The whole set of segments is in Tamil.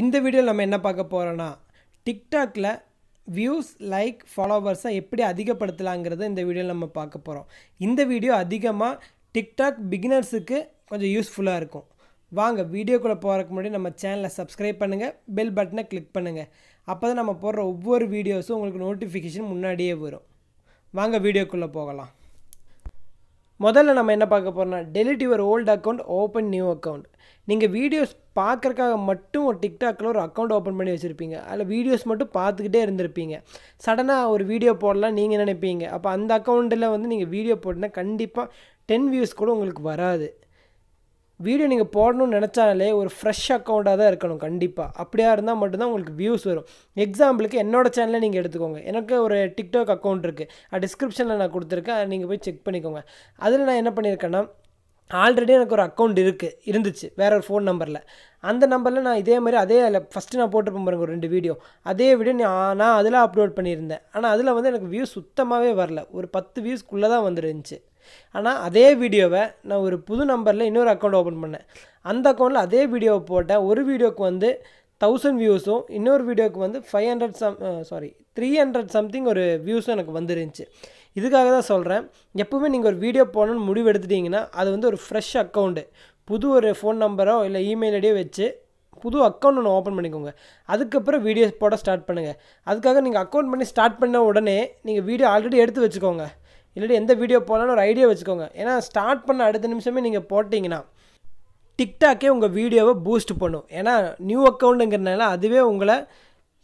இந்த வீடியோவில் நம்ம என்ன பார்க்க போகிறோன்னா டிக்டாக்ல வியூஸ் லைக் ஃபாலோவர்ஸை எப்படி அதிகப்படுத்தலாங்கிறத இந்த வீடியோவில் நம்ம பார்க்க போகிறோம். இந்த வீடியோ அதிகமாக டிக்டாக் பிகினர்ஸுக்கு கொஞ்சம் யூஸ்ஃபுல்லாக இருக்கும். வாங்க வீடியோக்குள்ளே போகிறதுக்கு முன்னாடி நம்ம சேனலை சப்ஸ்கிரைப் பண்ணுங்கள், பெல் பட்டனை கிளிக் பண்ணுங்கள். அப்போ தான் நம்ம போடுற ஒவ்வொரு வீடியோஸும் உங்களுக்கு நோட்டிஃபிகேஷன் முன்னாடியே வரும். வாங்க வீடியோக்குள்ளே போகலாம். முதல்ல நம்ம என்ன பார்க்க போகிறோம்னா delete your old account, open new account. நீங்கள் வீடியோஸ் பார்க்குறக்காக மட்டும் ஒரு டிக்டாக்கில் ஒரு அக்கௌண்ட் ஓப்பன் பண்ணி வச்சுருப்பீங்க. அதில் வீடியோஸ் மட்டும் பார்த்துக்கிட்டே இருந்திருப்பீங்க. சடனாக ஒரு வீடியோ போடலாம் நீங்கள் நினைப்பீங்க. அப்போ அந்த அக்கௌண்ட்டில் நீங்கள் வீடியோ போட்டினா கண்டிப்பாக 10 வியூஸ் கூட உங்களுக்கு வராது. வீடியோ நீங்கள் போடணும்னு நினச்சாலே ஒரு ஃப்ரெஷ் அக்கௌண்ட்டாக தான் இருக்கணும் கண்டிப்பாக. அப்படியா இருந்தால் மட்டும்தான் உங்களுக்கு வியூஸ் வரும். எக்ஸாம்பிளுக்கு என்னோடய சேனலை நீங்கள் எடுத்துக்கோங்க. எனக்கு ஒரு டிக்டாக் அக்கௌண்ட் இருக்குது, டிஸ்கிரிப்ஷனில் நான் கொடுத்துருக்கேன், அதை நீங்கள் போய் செக் பண்ணிக்கோங்க. அதில் நான் என்ன பண்ணியிருக்கேன்னா, ஆல்ரெடி எனக்கு ஒரு அக்கௌண்ட் இருந்துச்சு வேறு ஒரு ஃபோன் நம்பரில். அந்த நம்பரில் நான் இதே மாதிரி அதே ஃபஸ்ட்டு நான் போட்டிருப்பேன் பாருங்க ஒரு 2 வீடியோ. அதே வீடியோ நான் அதில் அப்லோட் பண்ணியிருந்தேன். ஆனால் அதில் எனக்கு வியூஸ் சுத்தமாகவே வரல. ஒரு 10 வியூஸ்க்குள்ளே தான் வந்துருந்துச்சு. ஆனால் அதே வீடியோவை நான் ஒரு புது நம்பரில் இன்னொரு அக்கௌண்ட் ஓப்பன் பண்ணேன். அந்த அக்கௌண்ட்டில் அதே வீடியோவை போட்டேன். ஒரு வீடியோவுக்கு 1000 வியூஸும், இன்னொரு வீடியோவுக்கு 300 சம்திங் ஒரு வியூஸும் எனக்கு வந்துருந்துச்சு. இதுக்காக தான் சொல்கிறேன், எப்போவுமே நீங்கள் ஒரு வீடியோ போடணும்னு முடிவு எடுத்துட்டிங்கன்னா அது ஒரு ஃப்ரெஷ் அக்கௌண்ட்டு, புது ஒரு ஃபோன் நம்பரோ இல்லை இமெயில் ஐடியோ வச்சு புது அக்கௌண்ட் ஒன்று ஓப்பன் பண்ணிக்கோங்க. அதுக்கப்புறம் வீடியோஸ் போட ஸ்டார்ட் பண்ணுங்கள். அதுக்காக நீங்கள் அக்கௌண்ட் பண்ணி ஸ்டார்ட் பண்ண உடனே நீங்கள் வீடியோ ஆல்ரெடி எடுத்து வச்சுக்கோங்க. இல்லாட்டி எந்த வீடியோ போடலான்னு ஒரு ஐடியா வச்சுக்கோங்க. ஏன்னா ஸ்டார்ட் பண்ண அடுத்த நிமிஷமே நீங்கள் போட்டிங்கன்னா டிக்டாக்கே உங்கள் வீடியோவை பூஸ்ட் பண்ணும். ஏன்னா நியூ அக்கௌண்ட்டுங்கிறனால அதுவே உங்களை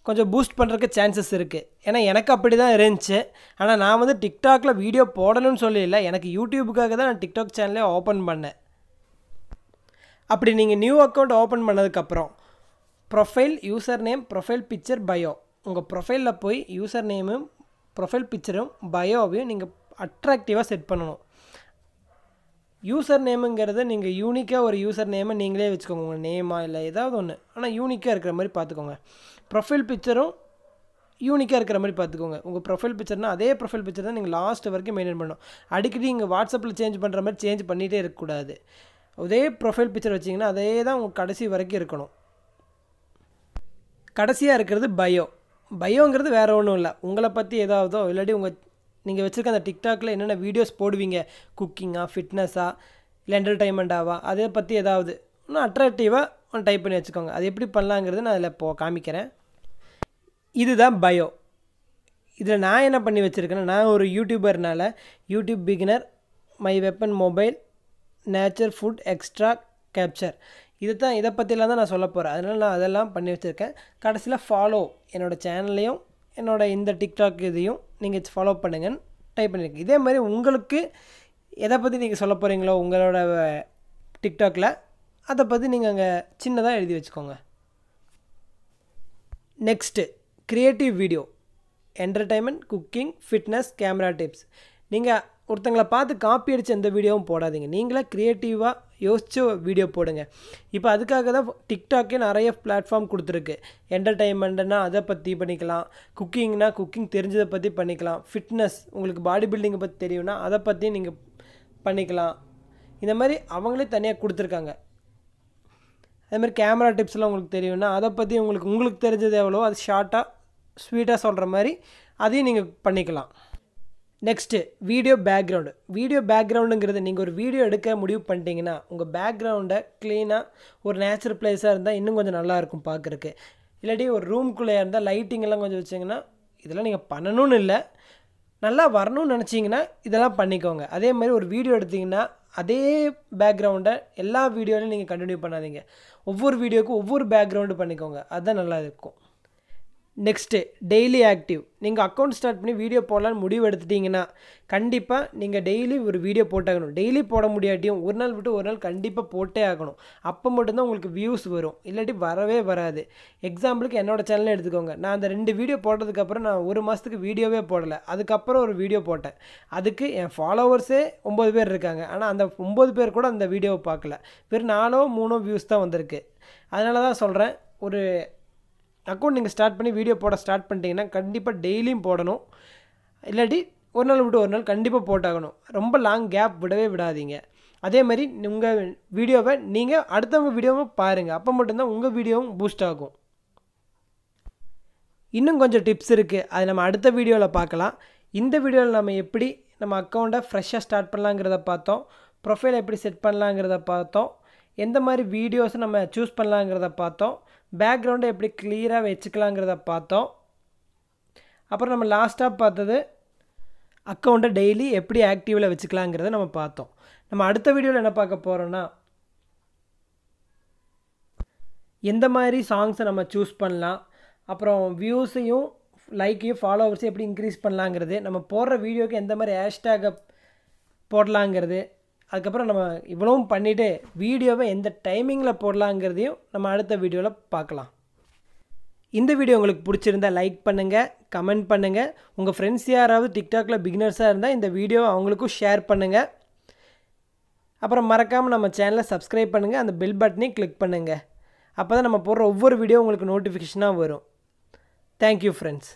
கொஞ்சம் பூஸ்ட் பண்ணுறதுக்கு சான்சஸ் இருக்குது. ஏன்னா எனக்கு அப்படி தான் இருந்துச்சு. ஆனால் நான் டிக்டாக்ல வீடியோ போடணும்னு சொல்லல, எனக்கு யூடியூபுக்காக தான் நான் டிக்டாக் சேனலே ஓப்பன் பண்ணேன். அப்படி நீங்கள் நியூ அக்கௌண்ட் ஓப்பன் பண்ணதுக்கப்புறம் profile, user name, profile picture, bio, உங்கள் ப்ரொஃபைலில் போய் யூசர் நேமும் ப்ரொஃபைல் பிக்சரும் பயோவையும் நீங்கள் அட்ராக்டிவாக செட் பண்ணணும். யூசர் நேமுங்கிறத நீங்கள் யூனிக்காக ஒரு யூசர் நேமை நீங்களே வச்சுக்கோங்க, உங்கள் நேமா இல்லை ஏதாவது ஒன்று, ஆனால் யூனிக்காக இருக்கிற மாதிரி பார்த்துக்கோங்க. ப்ரொஃபைல் பிக்சரும் யூனிக்காக இருக்கிற மாதிரி பார்த்துக்கோங்க. உங்கள் ப்ரொஃபைல் பிக்சர்னால் அதே ப்ரொஃபைல் பிக்சர் தான் நீங்கள் லாஸ்ட் வரைக்கும் மெயின்டைன் பண்ணணும். அடிக்கடி இங்கே வாட்ஸ்அப்பில் சேஞ்ச் பண்ணுற மாதிரி சேஞ்ச் பண்ணிகிட்டே இருக்கக்கூடாது. அதே ப்ரொஃபைல் பிக்சர் வச்சிங்கன்னா அதே தான் உங்களுக்கு கடைசி வரைக்கும் இருக்கணும். கடைசியாக இருக்கிறது பயோ. பயோங்கிறது வேறு ஒன்றும் இல்லை, உங்களை பற்றி ஏதாவதோ இல்லாட்டி நீங்கள் வச்சுருக்க அந்த டிக்டாக்ல என்னென்ன வீடியோஸ் போடுவீங்க, குக்கிங்காக, ஃபிட்னஸாக, இல்லை என்டர்டைன்மெண்ட்டாவா, அதை பற்றி ஏதாவது இன்னும் அட்ராக்டிவாக ஒன்று டைப் பண்ணி வச்சுக்கோங்க. அது எப்படி பண்ணலாங்கிறது நான் அதில் காமிக்கிறேன். இதுதான் பயோ. இதில் நான் என்ன பண்ணி வச்சுருக்கேன்னா, நான் ஒரு யூடியூபர்னால YouTube beginner, my weapon mobile, nature food, extra capture, இதை பற்றிலாம் தான் நான் சொல்ல போகிறேன். அதனால் நான் அதெல்லாம் பண்ணி வச்சுருக்கேன். கடைசியில் ஃபாலோ, என்னோடய சேனல்லையும் என்னோடய இந்த டிக்டாக் இதையும் நீங்கள் ஃபாலோ பண்ணுங்கன்னு டைப் பண்ணியிருக்கேன். இதே மாதிரி உங்களுக்கு எதை பற்றி நீங்கள் சொல்ல போகிறீங்களோ உங்களோட டிக்டாக்ல, அதை பற்றி நீங்கள் அங்கே சின்னதாக எழுதி வச்சுக்கோங்க. Next creative video, entertainment, cooking, fitness, camera tips. நீங்கள் ஒருத்தங்களை பார்த்து காப்பி அடித்து எந்த வீடியோவும் போடாதீங்க. நீங்களே க்ரியேட்டிவாக யோசித்து வீடியோ போடுங்க. இப்போ அதுக்காக தான் டிக்டாக்கே நிறைய பிளாட்ஃபார்ம் கொடுத்துருக்கு. என்டர்டைன்மெண்ட்னா அதை பற்றி பண்ணிக்கலாம், குக்கிங்னா குக்கிங் தெரிஞ்சதை பற்றி பண்ணிக்கலாம், ஃபிட்னஸ் உங்களுக்கு பாடி பில்டிங்கை பற்றி தெரியும்னா அதை பற்றி நீங்கள் பண்ணிக்கலாம். இந்த மாதிரி அவங்களே தனியாக கொடுத்துருக்காங்க. அதேமாதிரி கேமரா டிப்ஸ்லாம் உங்களுக்கு தெரியும்னா அதை பற்றி உங்களுக்கு தெரிஞ்சது எவ்வளோ அது ஷார்ட்டாக ஸ்வீட்டாக சொல்கிற மாதிரி அதையும் நீங்கள் பண்ணிக்கலாம். Next video background. வீடியோ பேக்ரவுண்டுங்கிறது நீங்கள் ஒரு வீடியோ எடுக்க முடிவு பண்ணிட்டீங்கன்னா உங்கள் பேக்ரவுண்டை க்ளீனாக ஒரு நேச்சுரல் பிளேஸாக இருந்தால் இன்னும் கொஞ்சம் நல்லாயிருக்கும் பார்க்குறக்கு. இல்லாட்டி ஒரு ரூம்குள்ளே இருந்தால் லைட்டிங் எல்லாம் கொஞ்சம் வச்சிங்கன்னா, இதெல்லாம் நீங்கள் பண்ணணும்னு இல்லை, நல்லா வரணும்னு நினச்சிங்கன்னா இதெல்லாம் பண்ணிக்கோங்க. அதே மாதிரி ஒரு வீடியோ எடுத்திங்கன்னா அதே பேக்ரவுண்டை எல்லா வீடியோலையும் நீங்கள் கண்டினியூ பண்ணாதீங்க. ஒவ்வொரு வீடியோவுக்கும் ஒவ்வொரு பேக்ரவுண்டு பண்ணிக்கோங்க, அதுதான் நல்லா இருக்கும். Next daily active. நீங்கள் அக்கௌண்ட் ஸ்டார்ட் பண்ணி வீடியோ போடலான்னு முடிவு எடுத்துட்டிங்கன்னா கண்டிப்பாக நீங்கள் டெய்லி ஒரு வீடியோ போட்டாகணும். டெய்லி போட முடியாட்டியும் ஒரு நாள் விட்டு ஒரு நாள் கண்டிப்பாக போட்டே ஆகணும். அப்போ மட்டும்தான் உங்களுக்கு வியூஸ் வரும், இல்லாட்டி வரவே வராது. எக்ஸாம்பிளுக்கு என்னோடய சேனலை எடுத்துக்கோங்க. நான் அந்த 2 வீடியோ போட்டதுக்கப்புறம் நான் 1 மாதத்துக்கு வீடியோவே போடலை. அதுக்கப்புறம் ஒரு வீடியோ போட்டேன். அதுக்கு என் ஃபாலோவர்ஸே 9 பேர் இருக்காங்க. ஆனால் அந்த 9 பேர் கூட அந்த வீடியோவை பார்க்கல. வெறும் 4 3 வியூஸ் தான் வந்திருக்கு. அதனால தான் சொல்கிறேன், ஒரு அக்கௌண்ட் நீங்கள் ஸ்டார்ட் பண்ணி வீடியோ போட ஸ்டார்ட் பண்ணிட்டீங்கன்னா கண்டிப்பாக டெய்லியும் போடணும். இல்லாட்டி ஒரு நாள் விட்டு ஒரு நாள் கண்டிப்பாக போட்டாகணும். ரொம்ப லாங் கேப் விடவே விடாதீங்க. அதே மாதிரி உங்கள் வீடியோவை நீங்கள் அடுத்தவங்க வீடியோவை பாருங்கள். அப்போ மட்டும்தான் உங்கள் வீடியோவும் பூஸ்ட் ஆகும். இன்னும் கொஞ்சம் டிப்ஸ் இருக்குது, அது நம்ம அடுத்த வீடியோவில் பார்க்கலாம். இந்த வீடியோவில் நம்ம எப்படி நம்ம அக்கௌண்ட்டை ஃப்ரெஷ்ஷாக ஸ்டார்ட் பண்ணலாங்கிறத பார்த்தோம். ப்ரொஃபைல் எப்படி செட் பண்ணலாங்கிறத பார்த்தோம். எந்த மாதிரி வீடியோஸை நம்ம சூஸ் பண்ணலாங்கிறத பார்த்தோம். பேக்ரவுண்டை எப்படி கிளியராக வச்சுக்கலாங்கிறத பார்த்தோம். அப்புறம் நம்ம லாஸ்ட்டாக பார்த்தது அக்கௌண்ட்டை டெய்லி எப்படி ஆக்டிவில் வச்சுக்கலாங்கிறத நம்ம பார்த்தோம். நம்ம அடுத்த வீடியோவில் என்ன பார்க்க போகிறோன்னா, எந்த மாதிரி சாங்ஸை நம்ம சூஸ் பண்ணலாம், அப்புறம் வியூஸையும் லைக்கையும் ஃபாலோவர்ஸையும் எப்படி இன்க்ரீஸ் பண்ணலாங்கிறது, நம்ம போடுற வீடியோக்கு எந்த மாதிரி ஹேஷ்டேகை போடலாங்கிறது, அதுக்கப்புறம் நம்ம இவ்வளவும் பண்ணிவிட்டு வீடியோவை எந்த டைமிங்கில் போடலாங்கிறதையும் நம்ம அடுத்த வீடியோவில் பார்க்கலாம். இந்த வீடியோ உங்களுக்கு பிடிச்சிருந்தால் லைக் பண்ணுங்கள், கமெண்ட் பண்ணுங்கள். உங்கள் ஃப்ரெண்ட்ஸ் யாராவது டிக்டாக்ல பிகினர்ஸாக இருந்தால் இந்த வீடியோவை அவங்களுக்கும் ஷேர் பண்ணுங்கள். அப்புறம் மறக்காமல் நம்ம சேனலை சப்ஸ்கிரைப் பண்ணுங்கள், அந்த பெல் பட்டனையும் கிளிக் பண்ணுங்கள். அப்போ தான் நம்ம போடுற ஒவ்வொரு வீடியோ உங்களுக்கு நோட்டிஃபிகேஷனாக வரும். Thank you friends.